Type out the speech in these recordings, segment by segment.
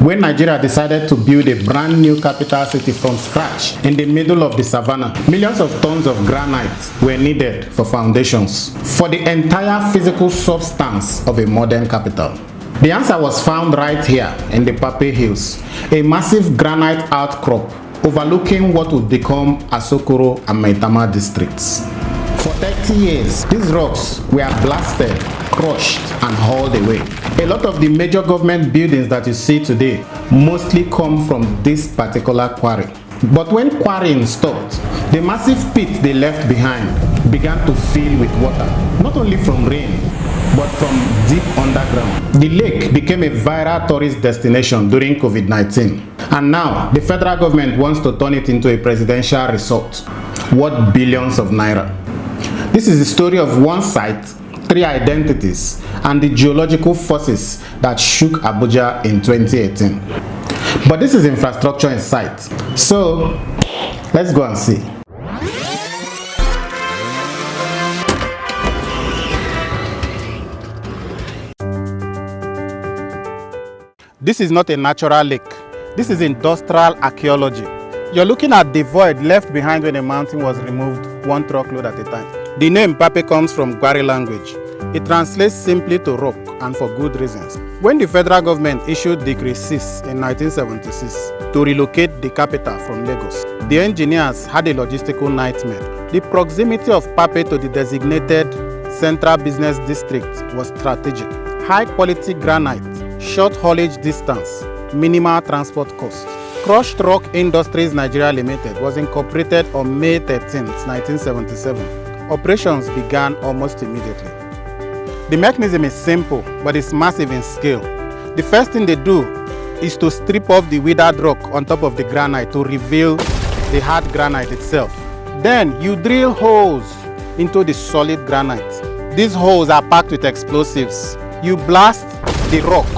When Nigeria decided to build a brand new capital city from scratch in the middle of the savannah, millions of tons of granite were needed for foundations for the entire physical substance of a modern capital. The answer was found right here in the Mpape Hills, a massive granite outcrop overlooking what would become Asokoro and Maitama districts. For 30 years, these rocks were blasted, crushed, and hauled away. A lot of the major government buildings that you see today mostly come from this particular quarry. But when quarrying stopped, the massive pit they left behind began to fill with water, not only from rain, but from deep underground. The lake became a viral tourist destination during COVID-19. And now, the federal government wants to turn it into a presidential resort worth billions of naira. This is the story of one site, three identities, and the geological forces that shook Abuja in 2018. But this is infrastructure in sight. So, let's go and see. This is not a natural lake. This is industrial archaeology. You're looking at the void left behind when a mountain was removed one truckload at a time. The name Mpape comes from Quarry language. It translates simply to rock, and for good reasons. When the federal government issued Decree 6 in 1976 to relocate the capital from Lagos, the engineers had a logistical nightmare. The proximity of Mpape to the designated Central Business District was strategic. High-quality granite, short haulage distance, minimal transport costs. Crushed Rock Industries Nigeria Limited was incorporated on May 13, 1977. Operations began almost immediately. The mechanism is simple, but it's massive in scale. The first thing they do is to strip off the withered rock on top of the granite to reveal the hard granite itself. Then you drill holes into the solid granite. These holes are packed with explosives. You blast the rock,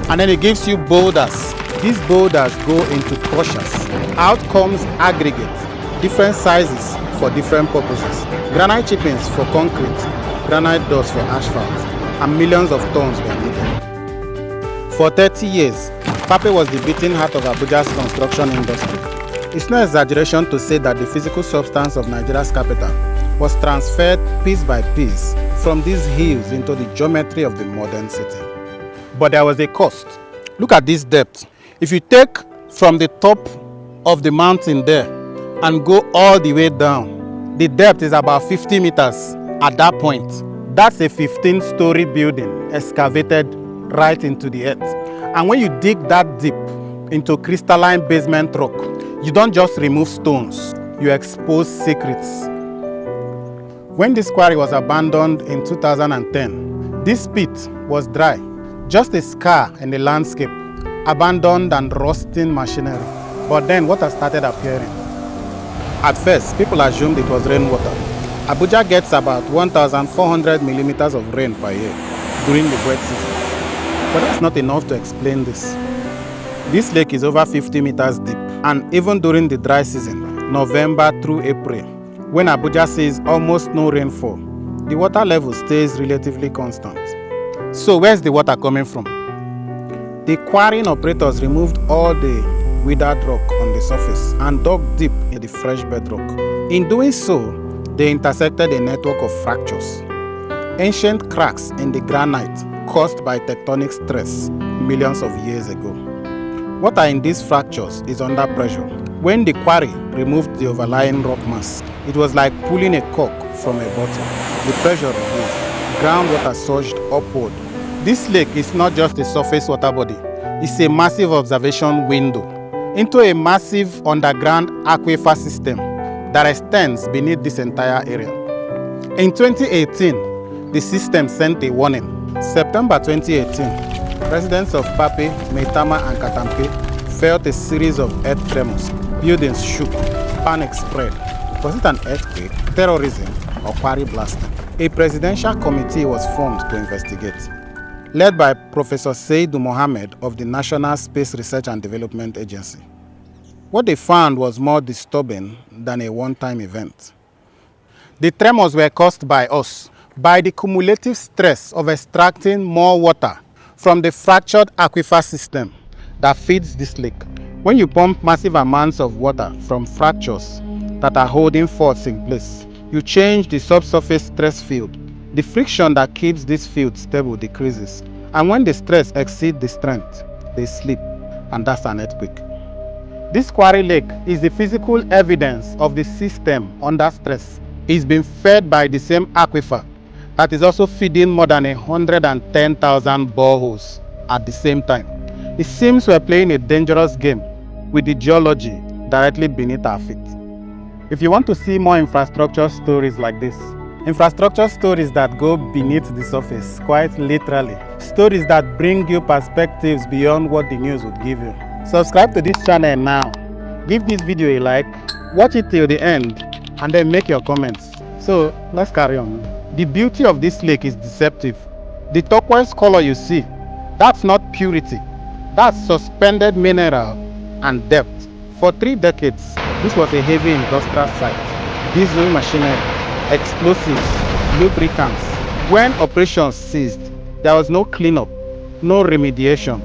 and then it gives you boulders. These boulders go into crushers. Out comes aggregate, different sizes for different purposes. Granite chippings for concrete, granite dust for asphalt, and millions of tons were needed. For 30 years, Mpape was the beating heart of Abuja's construction industry. It's no exaggeration to say that the physical substance of Nigeria's capital was transferred piece by piece from these hills into the geometry of the modern city. But there was a cost. Look at this depth. If you take from the top of the mountain there and go all the way down, the depth is about 50 meters at that point. That's a 15-story building excavated right into the earth. And when you dig that deep into crystalline basement rock, you don't just remove stones, you expose secrets. When this quarry was abandoned in 2010, this pit was dry, just a scar in the landscape, abandoned and rusting machinery. But then water started appearing. At first, people assumed it was rainwater. Abuja gets about 1,400 millimeters of rain per year during the wet season. But that's not enough to explain this. This lake is over 50 meters deep, and even during the dry season, November through April, when Abuja sees almost no rainfall, the water level stays relatively constant. So where's the water coming from? The quarrying operators removed all the withered rock on the surface and dug deep in the fresh bedrock. In doing so, they intersected a network of fractures, ancient cracks in the granite caused by tectonic stress millions of years ago. Water in these fractures is under pressure. When the quarry removed the overlying rock mass, it was like pulling a cork from a bottle. The pressure removed, groundwater surged upward. This lake is not just a surface water body, it's a massive observation window into a massive underground aquifer system that extends beneath this entire area. In 2018, the system sent a warning. September 2018, residents of Mpape, Maitama and Asokoro felt a series of earth tremors. Buildings shook, panic spread. Was it an earthquake, terrorism, or quarry blasting? A presidential committee was formed to investigate, led by Professor Seydou Mohammed of the National Space Research and Development Agency. What they found was more disturbing than a one-time event. The tremors were caused by us, by the cumulative stress of extracting more water from the fractured aquifer system that feeds this lake. When you pump massive amounts of water from fractures that are holding faults in place, you change the subsurface stress field. The friction that keeps this field stable decreases, and when the stress exceeds the strength, they slip, and that's an earthquake. This Quarry Lake is the physical evidence of the system under stress. It's been fed by the same aquifer that is also feeding more than 110,000 boreholes at the same time. It seems we're playing a dangerous game with the geology directly beneath our feet. If you want to see more infrastructure stories like this, infrastructure stories that go beneath the surface, quite literally, stories that bring you perspectives beyond what the news would give you, subscribe to this channel now, give this video a like, watch it till the end, and then make your comments. So let's carry on. The beauty of this lake is deceptive. The turquoise color you see, that's not purity, that's suspended mineral and depth. For 3 decades, this was a heavy industrial site. Diesel machinery, explosives, lubricants. When operations ceased, there was no cleanup, no remediation.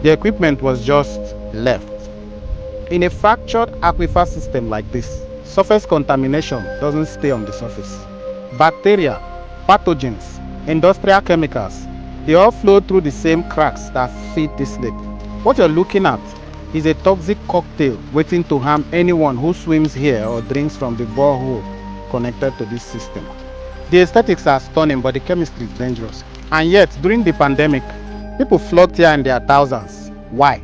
The equipment was just left. In a fractured aquifer system like this, surface contamination doesn't stay on the surface. Bacteria, pathogens, industrial chemicals, they all flow through the same cracks that feed this lake. What you're looking at is a toxic cocktail waiting to harm anyone who swims here or drinks from the borehole connected to this system. The aesthetics are stunning, but the chemistry is dangerous. And yet, during the pandemic, people flocked here in their thousands. Why?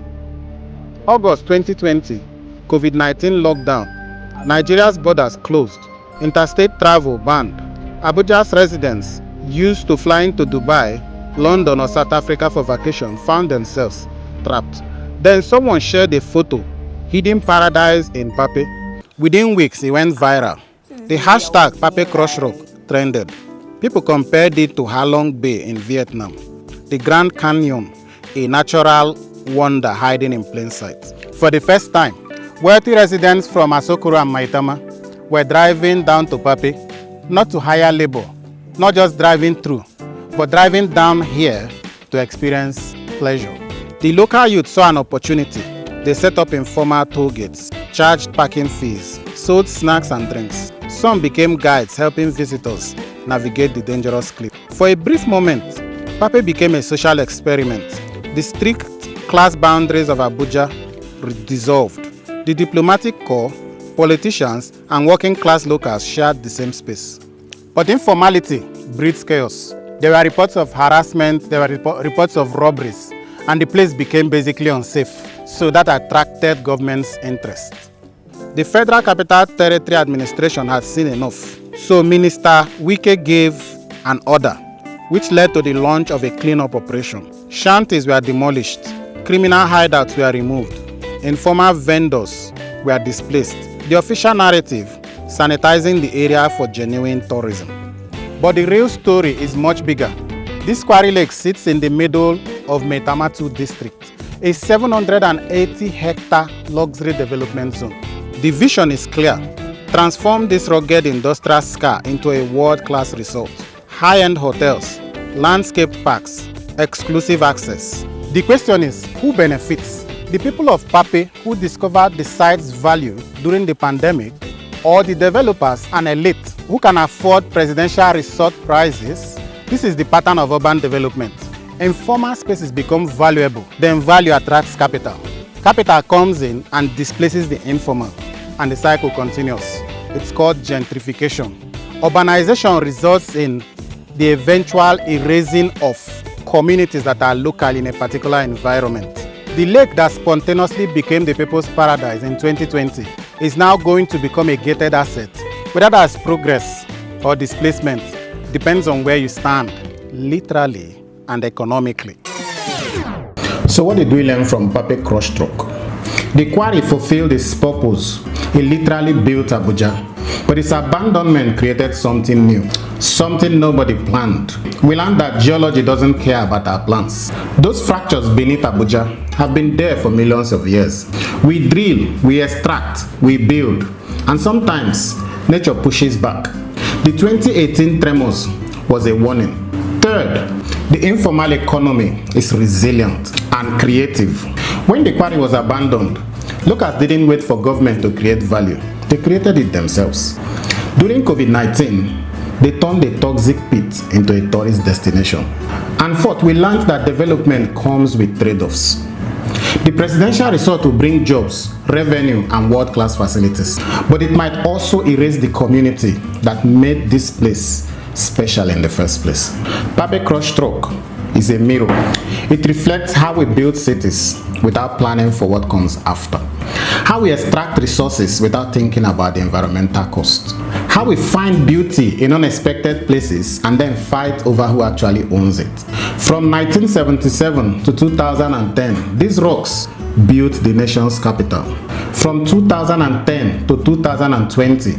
August 2020, COVID-19 lockdown. Nigeria's borders closed. Interstate travel banned. Abuja's residents used to flying to Dubai, London or South Africa for vacation found themselves trapped. Then someone shared a photo, hidden paradise in Mpape. Within weeks, it went viral. The hashtag Mpape Crushed Rock trended. People compared it to Halong Bay in Vietnam, the Grand Canyon, a natural wonder hiding in plain sight. For the first time, wealthy residents from Asokoro and Maitama were driving down to Mpape, not to hire labor, not just driving through, but driving down here to experience pleasure. The local youth saw an opportunity. They set up informal toll gates, charged parking fees, sold snacks and drinks. Some became guides helping visitors navigate the dangerous cliff. For a brief moment, Mpape became a social experiment. The strict class boundaries of Abuja dissolved. The diplomatic corps, politicians, and working class locals shared the same space. But informality breeds chaos. There were reports of harassment, there were reports of robberies, and the place became basically unsafe, so that attracted government's interest. The Federal Capital Territory Administration had seen enough, so Minister Wike gave an order, which led to the launch of a cleanup operation. Shanties were demolished, criminal hideouts were removed, informal vendors were displaced. The official narrative, sanitizing the area for genuine tourism. But the real story is much bigger. This Quarry Lake sits in the middle of Maitama II district, a 780-hectare luxury development zone. The vision is clear. Transform this rugged industrial scar into a world-class resort. High-end hotels, landscape parks, exclusive access. The question is, who benefits? The people of Mpape who discovered the site's value during the pandemic, or the developers and elite who can afford presidential resort prices? This is the pattern of urban development. Informal spaces become valuable, then value attracts capital. Capital comes in and displaces the informal, and the cycle continues. It's called gentrification. Urbanization results in the eventual erasing of communities that are local in a particular environment. The lake that spontaneously became the people's paradise in 2020 is now going to become a gated asset. Whether that's progress or displacement depends on where you stand, literally and economically. So what did we learn from Mpape Crushed Rock? The quarry fulfilled its purpose. It literally built Abuja. But its abandonment created something new, something nobody planned. We learned that geology doesn't care about our plans. Those fractures beneath Abuja have been there for millions of years. We drill, we extract, we build, and sometimes nature pushes back. The 2018 tremors was a warning. Third, the informal economy is resilient and creative. When the quarry was abandoned, locals didn't wait for government to create value. They created it themselves. During COVID-19, they turned a toxic pit into a tourist destination. And fourth, we learned that development comes with trade-offs. The presidential resort will bring jobs, revenue, and world-class facilities. But it might also erase the community that made this place special in the first place. Mpape Crushed Rock is a mirror. It reflects how we build cities without planning for what comes after. How we extract resources without thinking about the environmental cost. How we find beauty in unexpected places and then fight over who actually owns it. From 1977 to 2010, these rocks built the nation's capital. From 2010 to 2020,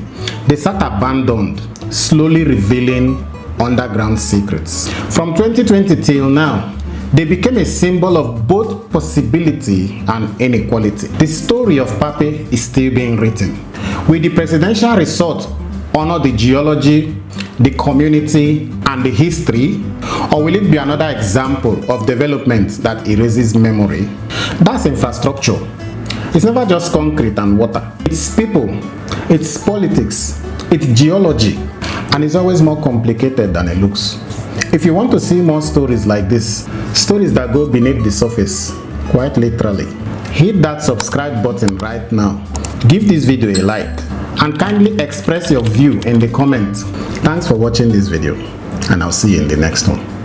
they sat abandoned, slowly revealing underground secrets. From 2020 till now, they became a symbol of both possibility and inequality. The story of Mpape is still being written. Will the presidential resort honor the geology, the community, and the history? Or will it be another example of development that erases memory? That's infrastructure. It's never just concrete and water. It's people, it's politics, it's geology, and it's always more complicated than it looks. If you want to see more stories like this, stories that go beneath the surface, quite literally, hit that subscribe button right now. Give this video a like and kindly express your view in the comments. Thanks for watching this video, and I'll see you in the next one.